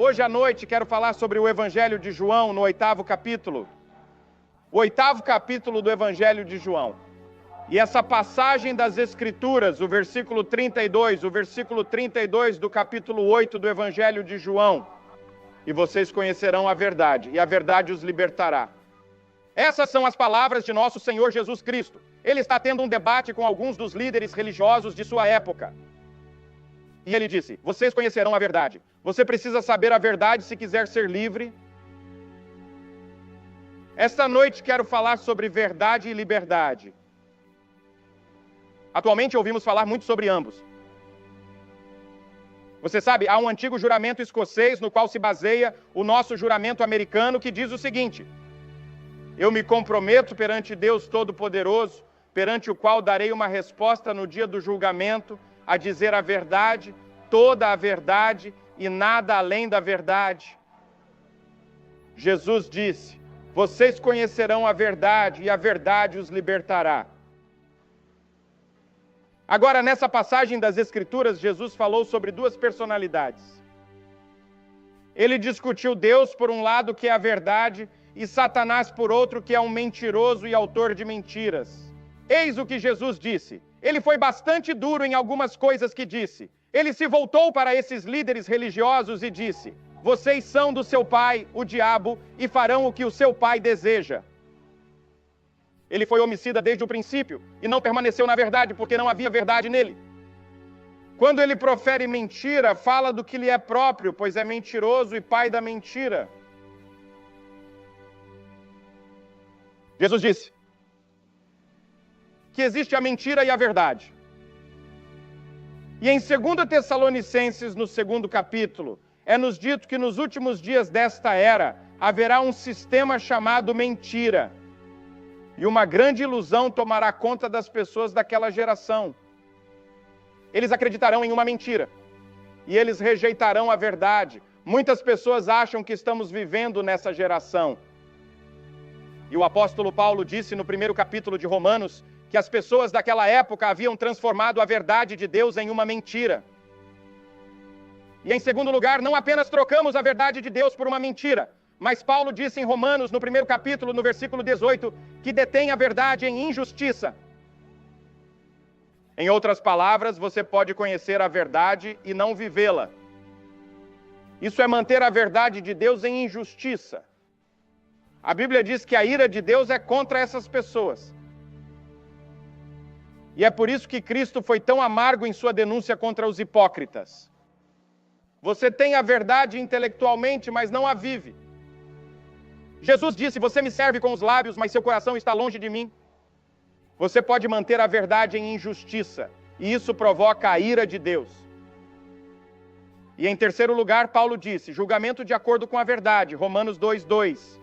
Hoje à noite quero falar sobre o Evangelho de João, no 8º capítulo. O 8º capítulo do Evangelho de João. E essa passagem das Escrituras, o versículo 32, o versículo 32 do capítulo 8 do Evangelho de João. E vocês conhecerão a verdade, e a verdade os libertará. Essas são as palavras de nosso Senhor Jesus Cristo. Ele está tendo um debate com alguns dos líderes religiosos de sua época. E ele disse, vocês conhecerão a verdade. Você precisa saber a verdade se quiser ser livre. Esta noite quero falar sobre verdade e liberdade. Atualmente ouvimos falar muito sobre ambos. Você sabe, há um antigo juramento escocês no qual se baseia o nosso juramento americano que diz o seguinte: eu me comprometo perante Deus Todo-Poderoso, perante o qual darei uma resposta no dia do julgamento, a dizer a verdade, toda a verdade e nada além da verdade. Jesus disse, vocês conhecerão a verdade e a verdade os libertará. Agora, nessa passagem das Escrituras, Jesus falou sobre duas personalidades. Ele discutiu Deus por um lado, que é a verdade, e Satanás por outro, que é um mentiroso e autor de mentiras. Eis o que Jesus disse. Ele foi bastante duro em algumas coisas que disse. Ele se voltou para esses líderes religiosos e disse, vocês são do seu pai, o diabo, e farão o que o seu pai deseja. Ele foi homicida desde o princípio e não permaneceu na verdade, porque não havia verdade nele. Quando ele profere mentira, fala do que lhe é próprio, pois é mentiroso e pai da mentira. Jesus disse que existe a mentira e a verdade. E em 2 Tessalonicenses, no 2º capítulo, é-nos dito que nos últimos dias desta era haverá um sistema chamado mentira. E uma grande ilusão tomará conta das pessoas daquela geração. Eles acreditarão em uma mentira. E eles rejeitarão a verdade. Muitas pessoas acham que estamos vivendo nessa geração. E o apóstolo Paulo disse no 1º capítulo de Romanos que as pessoas daquela época haviam transformado a verdade de Deus em uma mentira. E em segundo lugar, não apenas trocamos a verdade de Deus por uma mentira, mas Paulo disse em Romanos, no 1º capítulo, no versículo 18, que detém a verdade em injustiça. Em outras palavras, você pode conhecer a verdade e não vivê-la. Isso é manter a verdade de Deus em injustiça. A Bíblia diz que a ira de Deus é contra essas pessoas. E é por isso que Cristo foi tão amargo em sua denúncia contra os hipócritas. Você tem a verdade intelectualmente, mas não a vive. Jesus disse, você me serve com os lábios, mas seu coração está longe de mim. Você pode manter a verdade em injustiça, e isso provoca a ira de Deus. E em terceiro lugar, Paulo disse, julgamento de acordo com a verdade, Romanos 2:2.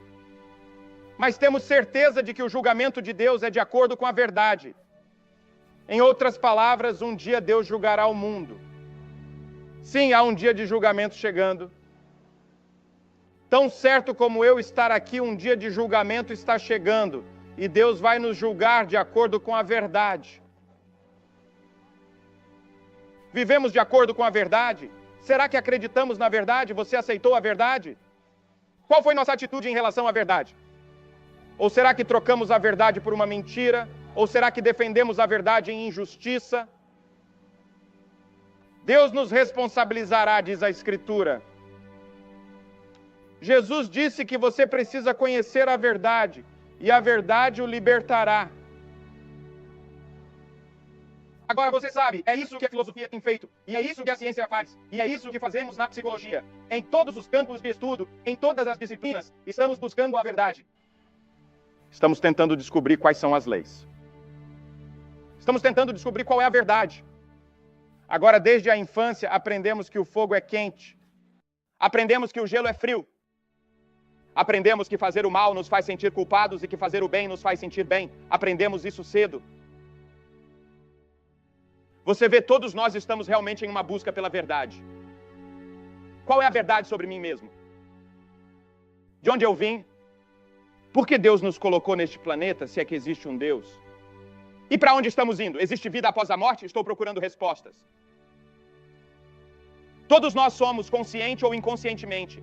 Mas temos certeza de que o julgamento de Deus é de acordo com a verdade. Em outras palavras, um dia Deus julgará o mundo. Sim, há um dia de julgamento chegando. Tão certo como eu estar aqui, um dia de julgamento está chegando. E Deus vai nos julgar de acordo com a verdade. Vivemos de acordo com a verdade? Será que acreditamos na verdade? Você aceitou a verdade? Qual foi nossa atitude em relação à verdade? Ou será que trocamos a verdade por uma mentira? Ou será que defendemos a verdade em injustiça? Deus nos responsabilizará, diz a Escritura. Jesus disse que você precisa conhecer a verdade, e a verdade o libertará. Agora você sabe, é isso que a filosofia tem feito, e é isso que a ciência faz, e é isso que fazemos na psicologia. Em todos os campos de estudo, em todas as disciplinas, estamos buscando a verdade. Estamos tentando descobrir quais são as leis. Estamos tentando descobrir qual é a verdade. Agora, desde a infância, aprendemos que o fogo é quente. Aprendemos que o gelo é frio. Aprendemos que fazer o mal nos faz sentir culpados e que fazer o bem nos faz sentir bem. Aprendemos isso cedo. Você vê, todos nós estamos realmente em uma busca pela verdade. Qual é a verdade sobre mim mesmo? De onde eu vim? Por que Deus nos colocou neste planeta, se é que existe um Deus? E para onde estamos indo? Existe vida após a morte? Estou procurando respostas. Todos nós somos, consciente ou inconscientemente.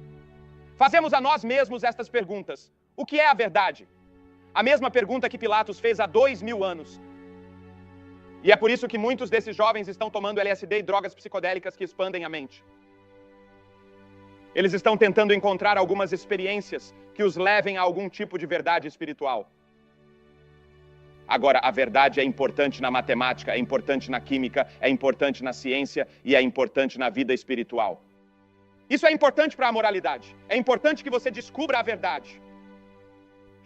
Fazemos a nós mesmos estas perguntas. O que é a verdade? A mesma pergunta que Pilatos fez há 2000 anos. E é por isso que muitos desses jovens estão tomando LSD e drogas psicodélicas que expandem a mente. Eles estão tentando encontrar algumas experiências que os levem a algum tipo de verdade espiritual. Agora, a verdade é importante na matemática, é importante na química, é importante na ciência e é importante na vida espiritual. Isso é importante para a moralidade. É importante que você descubra a verdade.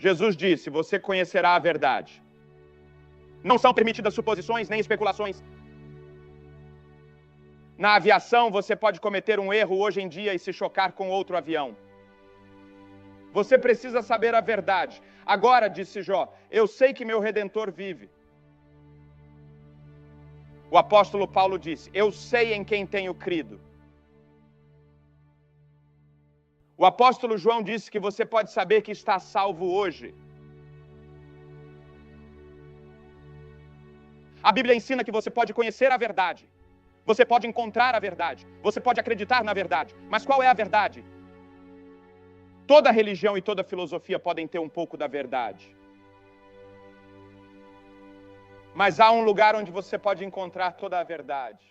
Jesus disse: você conhecerá a verdade. Não são permitidas suposições nem especulações. Na aviação, você pode cometer um erro hoje em dia e se chocar com outro avião. Você precisa saber a verdade. Agora, disse Jó, eu sei que meu Redentor vive. O apóstolo Paulo disse: eu sei em quem tenho crido. O apóstolo João disse que você pode saber que está salvo hoje. A Bíblia ensina que você pode conhecer a verdade. Você pode encontrar a verdade. Você pode acreditar na verdade. Mas qual é a verdade? Toda religião e toda filosofia podem ter um pouco da verdade. Mas há um lugar onde você pode encontrar toda a verdade.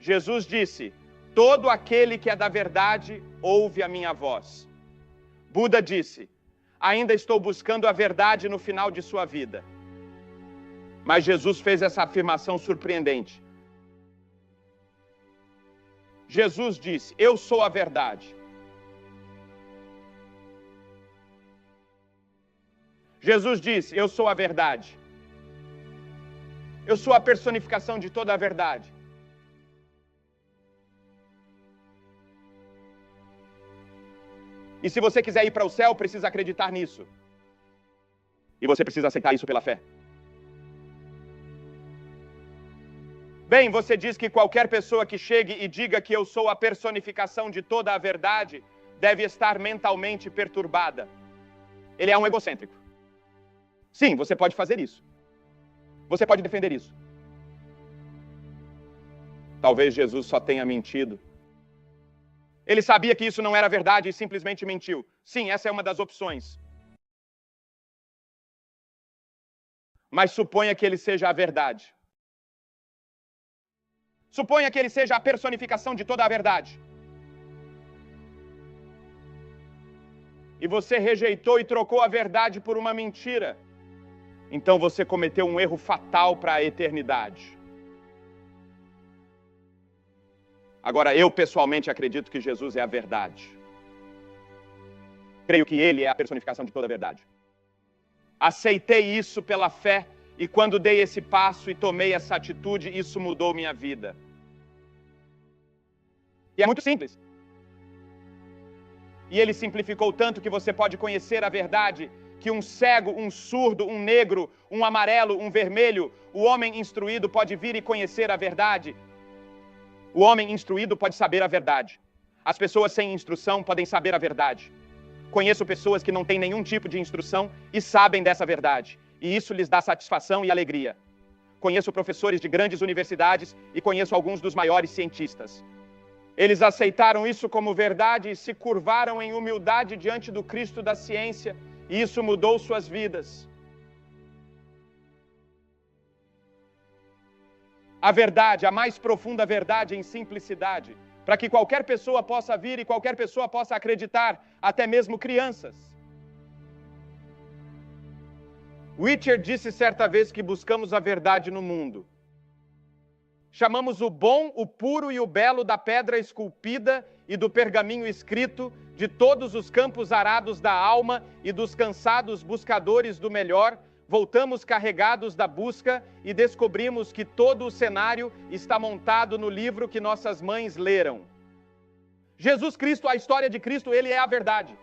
Jesus disse: todo aquele que é da verdade ouve a minha voz. Buda disse: ainda estou buscando a verdade no final de sua vida. Mas Jesus fez essa afirmação surpreendente. Jesus disse: eu sou a verdade. Jesus disse: eu sou a verdade. Eu sou a personificação de toda a verdade. E se você quiser ir para o céu, precisa acreditar nisso. E você precisa aceitar isso pela fé. Bem, você diz que qualquer pessoa que chegue e diga que eu sou a personificação de toda a verdade deve estar mentalmente perturbada. Ele é um egocêntrico. Sim, você pode fazer isso. Você pode defender isso. Talvez Jesus só tenha mentido. Ele sabia que isso não era verdade e simplesmente mentiu. Sim, essa é uma das opções. Mas suponha que ele seja a verdade. Suponha que ele seja a personificação de toda a verdade. E você rejeitou e trocou a verdade por uma mentira. Então você cometeu um erro fatal para a eternidade. Agora, eu pessoalmente acredito que Jesus é a verdade. Creio que ele é a personificação de toda a verdade. Aceitei isso pela fé. E quando dei esse passo e tomei essa atitude, isso mudou minha vida. E é muito simples. E ele simplificou tanto que você pode conhecer a verdade, que um cego, um surdo, um negro, um amarelo, um vermelho, o homem instruído pode vir e conhecer a verdade. O homem instruído pode saber a verdade. As pessoas sem instrução podem saber a verdade. Conheço pessoas que não têm nenhum tipo de instrução e sabem dessa verdade. E isso lhes dá satisfação e alegria. Conheço professores de grandes universidades e conheço alguns dos maiores cientistas. Eles aceitaram isso como verdade e se curvaram em humildade diante do Cristo da ciência, e isso mudou suas vidas. A verdade, a mais profunda verdade em simplicidade, para que qualquer pessoa possa vir e qualquer pessoa possa acreditar, até mesmo crianças. Whittier disse certa vez que buscamos a verdade no mundo. Chamamos o bom, o puro e o belo da pedra esculpida e do pergaminho escrito, de todos os campos arados da alma e dos cansados buscadores do melhor, voltamos carregados da busca e descobrimos que todo o cenário está montado no livro que nossas mães leram. Jesus Cristo, a história de Cristo, ele é a verdade.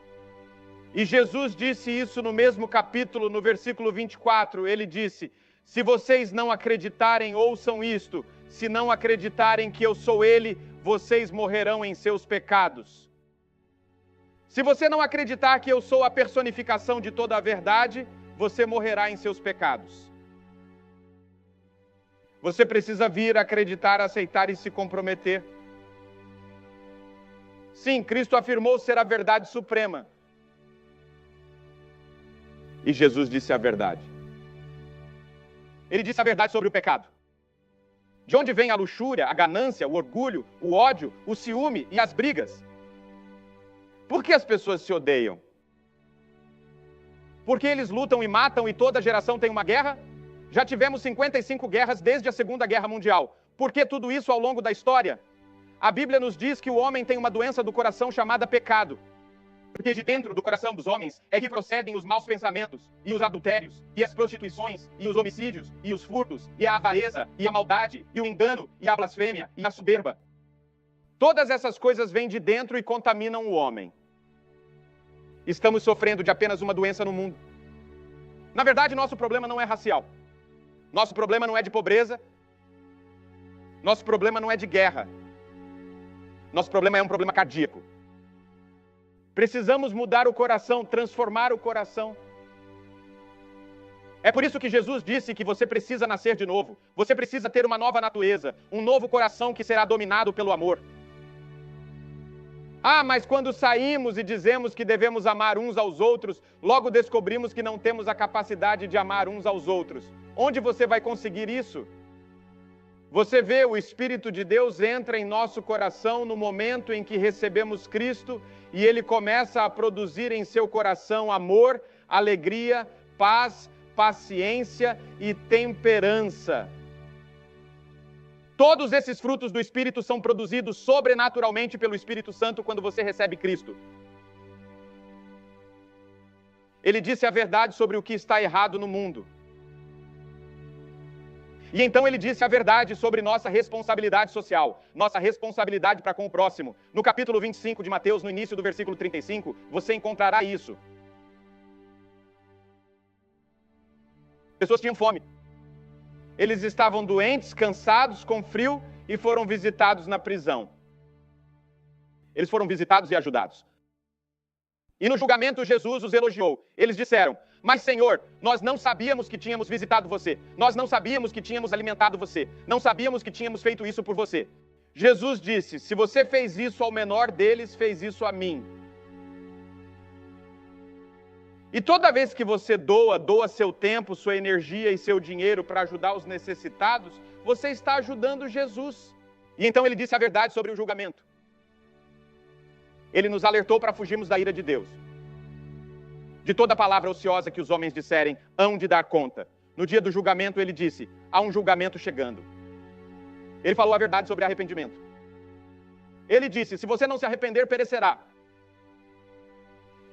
E Jesus disse isso no mesmo capítulo, no versículo 24, ele disse: se vocês não acreditarem, ouçam isto, se não acreditarem que eu sou ele, vocês morrerão em seus pecados. Se você não acreditar que eu sou a personificação de toda a verdade, você morrerá em seus pecados. Você precisa vir, acreditar, aceitar e se comprometer. Sim, Cristo afirmou ser a verdade suprema. E Jesus disse a verdade. Ele disse a verdade sobre o pecado. De onde vem a luxúria, a ganância, o orgulho, o ódio, o ciúme e as brigas? Por que as pessoas se odeiam? Porque eles lutam e matam e toda geração tem uma guerra? Já tivemos 55 guerras desde a Segunda Guerra Mundial. Por que tudo isso ao longo da história? A Bíblia nos diz que o homem tem uma doença do coração chamada pecado. Porque de dentro do coração dos homens é que procedem os maus pensamentos, e os adultérios, e as prostituições, e os homicídios, e os furtos, e a avareza, e a maldade, e o engano, e a blasfêmia, e a soberba. Todas essas coisas vêm de dentro e contaminam o homem. Estamos sofrendo de apenas uma doença no mundo. Na verdade, nosso problema não é racial. Nosso problema não é de pobreza. Nosso problema não é de guerra. Nosso problema é um problema cardíaco. Precisamos mudar o coração, transformar o coração. É por isso que Jesus disse que você precisa nascer de novo. Você precisa ter uma nova natureza, um novo coração que será dominado pelo amor. Ah, mas quando saímos e dizemos que devemos amar uns aos outros, logo descobrimos que não temos a capacidade de amar uns aos outros. Onde você vai conseguir isso? Você vê, o Espírito de Deus entra em nosso coração no momento em que recebemos Cristo e Ele começa a produzir em seu coração amor, alegria, paz, paciência e temperança. Todos esses frutos do Espírito são produzidos sobrenaturalmente pelo Espírito Santo quando você recebe Cristo. Ele disse a verdade sobre o que está errado no mundo. E então ele disse a verdade sobre nossa responsabilidade social, nossa responsabilidade para com o próximo. No capítulo 25 de Mateus, no início do versículo 35, você encontrará isso. Pessoas tinham fome. Eles estavam doentes, cansados, com frio e foram visitados na prisão. Eles foram visitados e ajudados. E no julgamento Jesus os elogiou. Eles disseram: mas Senhor, nós não sabíamos que tínhamos visitado você. Nós não sabíamos que tínhamos alimentado você. Não sabíamos que tínhamos feito isso por você. Jesus disse: se você fez isso ao menor deles, fez isso a mim. E toda vez que você doa seu tempo, sua energia e seu dinheiro para ajudar os necessitados, você está ajudando Jesus. E então ele disse a verdade sobre o julgamento. Ele nos alertou para fugirmos da ira de Deus. De toda palavra ociosa que os homens disserem, hão de dar conta. No dia do julgamento ele disse: há um julgamento chegando. Ele falou a verdade sobre arrependimento. Ele disse: se você não se arrepender, perecerá.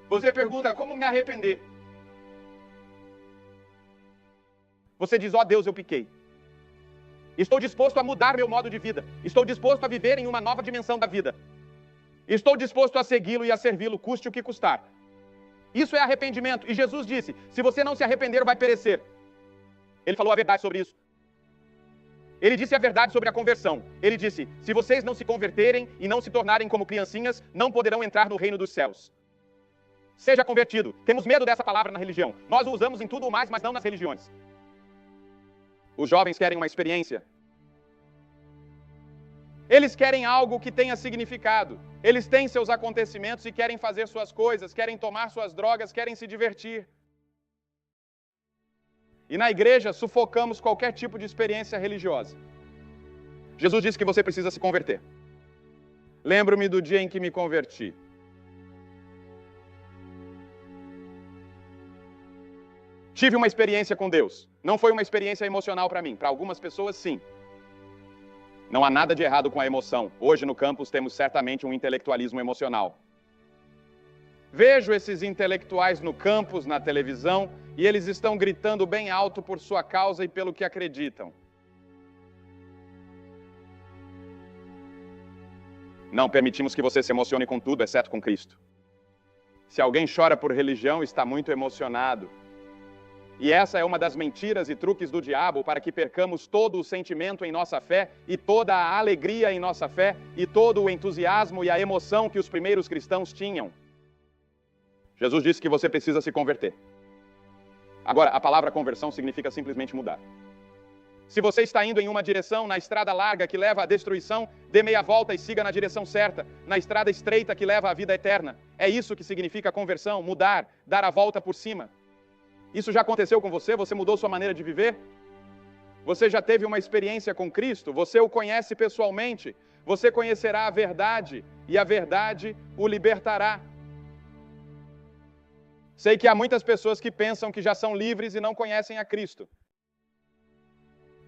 Você pergunta: como me arrepender? Você diz: ó Deus, eu pequei. Estou disposto a mudar meu modo de vida. Estou disposto a viver em uma nova dimensão da vida. Estou disposto a segui-lo e a servi-lo, custe o que custar. Isso é arrependimento. E Jesus disse: se você não se arrepender, vai perecer. Ele falou a verdade sobre isso. Ele disse a verdade sobre a conversão. Ele disse: se vocês não se converterem e não se tornarem como criancinhas, não poderão entrar no reino dos céus. Seja convertido. Temos medo dessa palavra na religião. Nós o usamos em tudo mais, mas não nas religiões. Os jovens querem uma experiência. Eles querem algo que tenha significado. Eles têm seus acontecimentos e querem fazer suas coisas, querem tomar suas drogas, querem se divertir. E na igreja sufocamos qualquer tipo de experiência religiosa. Jesus disse que você precisa se converter. Lembro-me do dia em que me converti. Tive uma experiência com Deus. Não foi uma experiência emocional para mim. Para algumas pessoas, sim. Não há nada de errado com a emoção. Hoje no campus temos certamente um intelectualismo emocional. Vejo esses intelectuais no campus, na televisão, e eles estão gritando bem alto por sua causa e pelo que acreditam. Não permitimos que você se emocione com tudo, exceto com Cristo. Se alguém chora por religião, está muito emocionado. E essa é uma das mentiras e truques do diabo para que percamos todo o sentimento em nossa fé e toda a alegria em nossa fé e todo o entusiasmo e a emoção que os primeiros cristãos tinham. Jesus disse que você precisa se converter. Agora, a palavra conversão significa simplesmente mudar. Se você está indo em uma direção, na estrada larga que leva à destruição, dê meia volta e siga na direção certa, na estrada estreita que leva à vida eterna. É isso que significa conversão, mudar, dar a volta por cima. Isso já aconteceu com você? Você mudou sua maneira de viver? Você já teve uma experiência com Cristo? Você o conhece pessoalmente? Você conhecerá a verdade e a verdade o libertará. Sei que há muitas pessoas que pensam que já são livres e não conhecem a Cristo.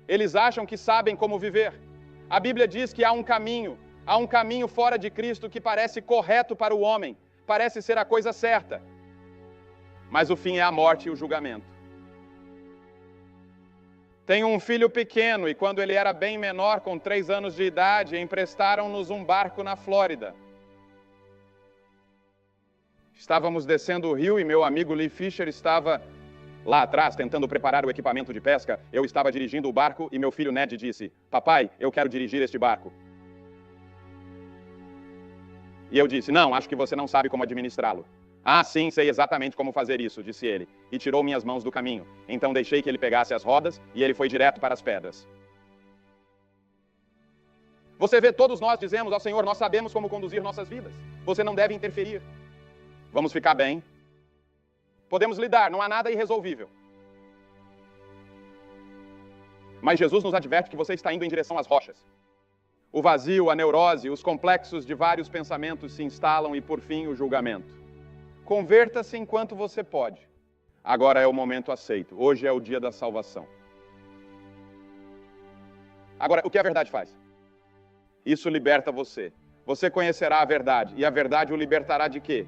Eles acham que sabem como viver. A Bíblia diz que há um caminho fora de Cristo que parece correto para o homem, parece ser a coisa certa. Mas o fim é a morte e o julgamento. Tenho um filho pequeno e quando ele era bem menor, com 3 anos de idade, emprestaram-nos um barco na Flórida. Estávamos descendo o rio e meu amigo Lee Fisher estava lá atrás, tentando preparar o equipamento de pesca. Eu estava dirigindo o barco e meu filho Ned disse: "Papai, eu quero dirigir este barco." E eu disse: "Não, acho que você não sabe como administrá-lo." "Ah, sim, sei exatamente como fazer isso", disse ele, e tirou minhas mãos do caminho. Então deixei que ele pegasse as rodas e ele foi direto para as pedras. Você vê, todos nós dizemos ao Senhor: nós sabemos como conduzir nossas vidas. Você não deve interferir. Vamos ficar bem. Podemos lidar, não há nada irresolvível. Mas Jesus nos adverte que você está indo em direção às rochas. O vazio, a neurose, os complexos de vários pensamentos se instalam e, por fim, o julgamento. Converta-se enquanto você pode. Agora é o momento aceito. Hoje é o dia da salvação. Agora, o que a verdade faz? Isso liberta você. Você conhecerá a verdade, e a verdade o libertará de quê?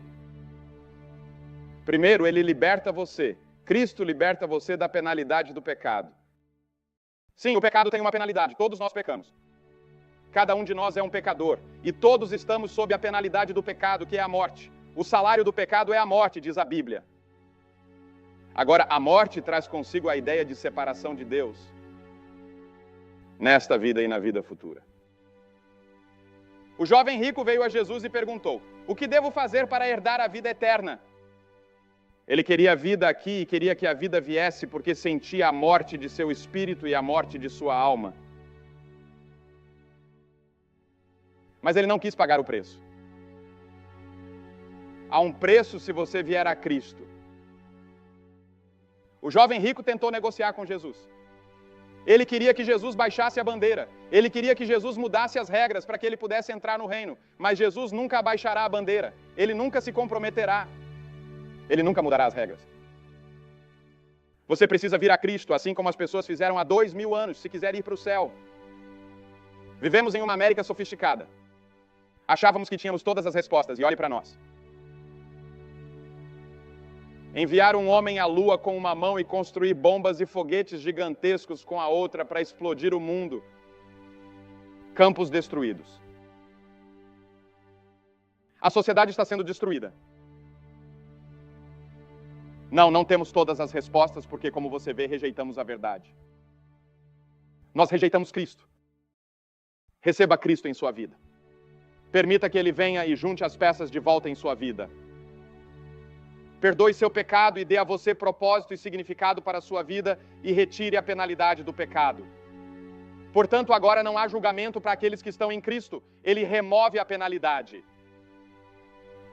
Primeiro, ele liberta você. Cristo liberta você da penalidade do pecado. Sim, o pecado tem uma penalidade. Todos nós pecamos. Cada um de nós é um pecador. E todos estamos sob a penalidade do pecado, que é a morte. O salário do pecado é a morte, diz a Bíblia. Agora, a morte traz consigo a ideia de separação de Deus nesta vida e na vida futura. O jovem rico veio a Jesus e perguntou: "O que devo fazer para herdar a vida eterna?" Ele queria a vida aqui e queria que a vida viesse porque sentia a morte de seu espírito e a morte de sua alma. Mas ele não quis pagar o preço. Há um preço se você vier a Cristo. O jovem rico tentou negociar com Jesus. Ele queria que Jesus baixasse a bandeira. Ele queria que Jesus mudasse as regras para que ele pudesse entrar no reino. Mas Jesus nunca abaixará a bandeira. Ele nunca se comprometerá. Ele nunca mudará as regras. Você precisa vir a Cristo, assim como as pessoas fizeram há 2000 anos, se quiser ir para o céu. Vivemos em uma América sofisticada. Achávamos que tínhamos todas as respostas, e olhe para nós. Enviar um homem à lua com uma mão e construir bombas e foguetes gigantescos com a outra para explodir o mundo. Campos destruídos. A sociedade está sendo destruída. Não temos todas as respostas, porque, como você vê, rejeitamos a verdade. Nós rejeitamos Cristo. Receba Cristo em sua vida. Permita que Ele venha e junte as peças de volta em sua vida. Perdoe seu pecado e dê a você propósito e significado para a sua vida e retire a penalidade do pecado. Portanto, agora não há julgamento para aqueles que estão em Cristo. Ele remove a penalidade.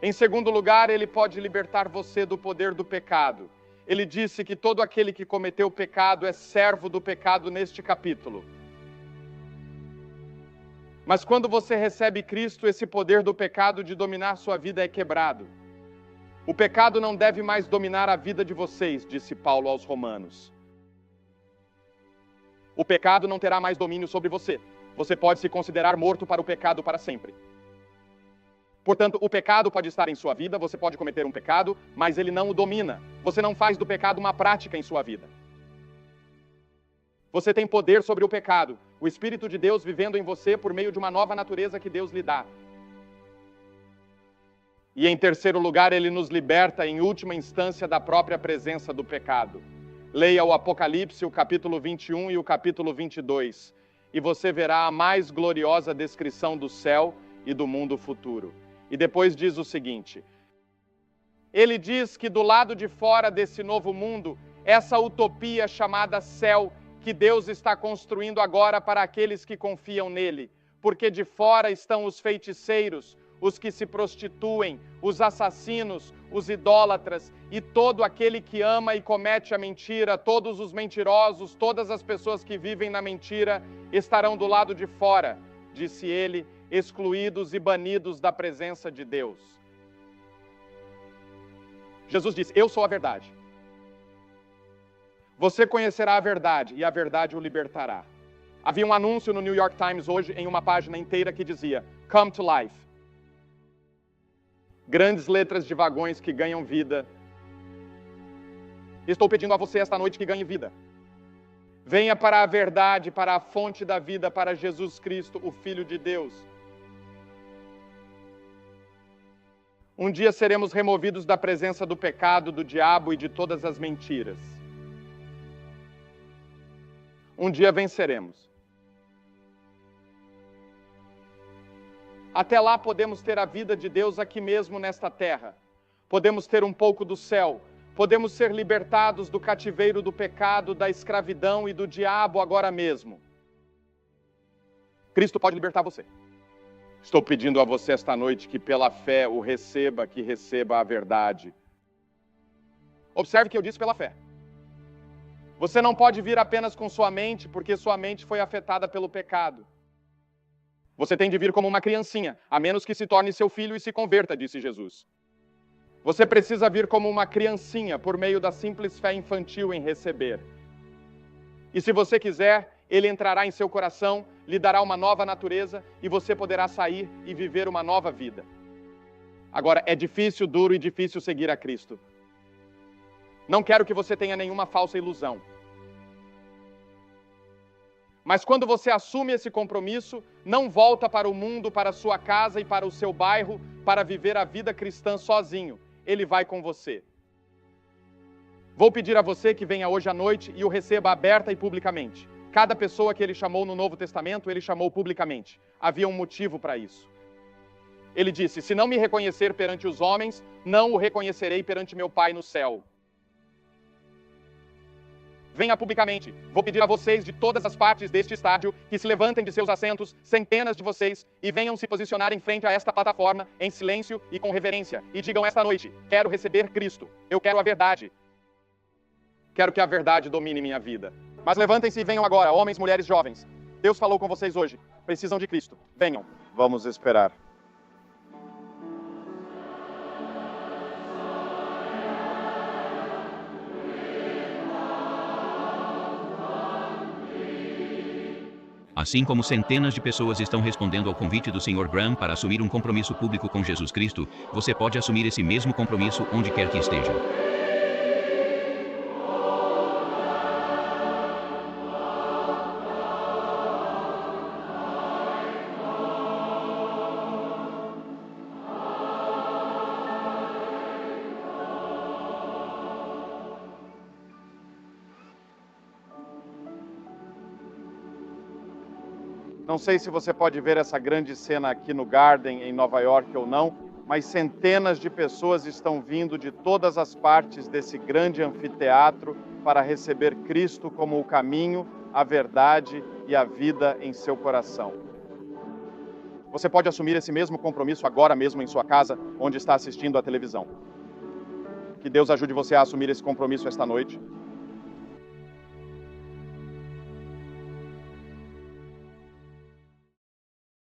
Em segundo lugar, ele pode libertar você do poder do pecado. Ele disse que todo aquele que cometeu pecado é servo do pecado neste capítulo. Mas quando você recebe Cristo, esse poder do pecado de dominar sua vida é quebrado. O pecado não deve mais dominar a vida de vocês, disse Paulo aos Romanos. O pecado não terá mais domínio sobre você. Você pode se considerar morto para o pecado para sempre. Portanto, o pecado pode estar em sua vida, você pode cometer um pecado, mas ele não o domina. Você não faz do pecado uma prática em sua vida. Você tem poder sobre o pecado, o Espírito de Deus vivendo em você por meio de uma nova natureza que Deus lhe dá. E em terceiro lugar, ele nos liberta em última instância da própria presença do pecado. Leia o Apocalipse, o capítulo 21 e o capítulo 22, e você verá a mais gloriosa descrição do céu e do mundo futuro. E depois diz o seguinte: ele diz que do lado de fora desse novo mundo, essa utopia chamada céu que Deus está construindo agora para aqueles que confiam nele, porque de fora estão os feiticeiros, os que se prostituem, os assassinos, os idólatras e todo aquele que ama e comete a mentira, todos os mentirosos, todas as pessoas que vivem na mentira estarão do lado de fora, disse ele, excluídos e banidos da presença de Deus. Jesus disse, eu sou a verdade. Você conhecerá a verdade e a verdade o libertará. Havia um anúncio no New York Times hoje em uma página inteira que dizia, Come to life. Grandes letras de vagões que ganham vida. Estou pedindo a você esta noite que ganhe vida. Venha para a verdade, para a fonte da vida, para Jesus Cristo, o Filho de Deus. Um dia seremos removidos da presença do pecado, do diabo e de todas as mentiras. Um dia venceremos. Até lá podemos ter a vida de Deus aqui mesmo nesta terra. Podemos ter um pouco do céu. Podemos ser libertados do cativeiro do pecado, da escravidão e do diabo agora mesmo. Cristo pode libertar você. Estou pedindo a você esta noite que pela fé o receba, que receba a verdade. Observe que eu disse pela fé. Você não pode vir apenas com sua mente, porque sua mente foi afetada pelo pecado. Você tem de vir como uma criancinha, a menos que se torne seu filho e se converta, disse Jesus. Você precisa vir como uma criancinha, por meio da simples fé infantil em receber. E se você quiser, ele entrará em seu coração, lhe dará uma nova natureza e você poderá sair e viver uma nova vida. Agora, é difícil, duro e difícil seguir a Cristo. Não quero que você tenha nenhuma falsa ilusão. Mas quando você assume esse compromisso, não volta para o mundo, para a sua casa e para o seu bairro, para viver a vida cristã sozinho. Ele vai com você. Vou pedir a você que venha hoje à noite e o receba aberta e publicamente. Cada pessoa que ele chamou no Novo Testamento, ele chamou publicamente. Havia um motivo para isso. Ele disse, se não me reconhecer perante os homens, não o reconhecerei perante meu Pai no céu. Venha publicamente. Vou pedir a vocês de todas as partes deste estádio que se levantem de seus assentos, centenas de vocês, e venham se posicionar em frente a esta plataforma, em silêncio e com reverência, e digam esta noite, quero receber Cristo, eu quero a verdade. Quero que a verdade domine minha vida. Mas levantem-se e venham agora, homens, mulheres, jovens. Deus falou com vocês hoje. Precisam de Cristo. Venham. Vamos esperar. Assim como centenas de pessoas estão respondendo ao convite do Sr. Graham para assumir um compromisso público com Jesus Cristo, você pode assumir esse mesmo compromisso onde quer que esteja. Não sei se você pode ver essa grande cena aqui no Garden, em Nova York ou não, mas centenas de pessoas estão vindo de todas as partes desse grande anfiteatro para receber Cristo como o caminho, a verdade e a vida em seu coração. Você pode assumir esse mesmo compromisso agora mesmo em sua casa, onde está assistindo à televisão. Que Deus ajude você a assumir esse compromisso esta noite.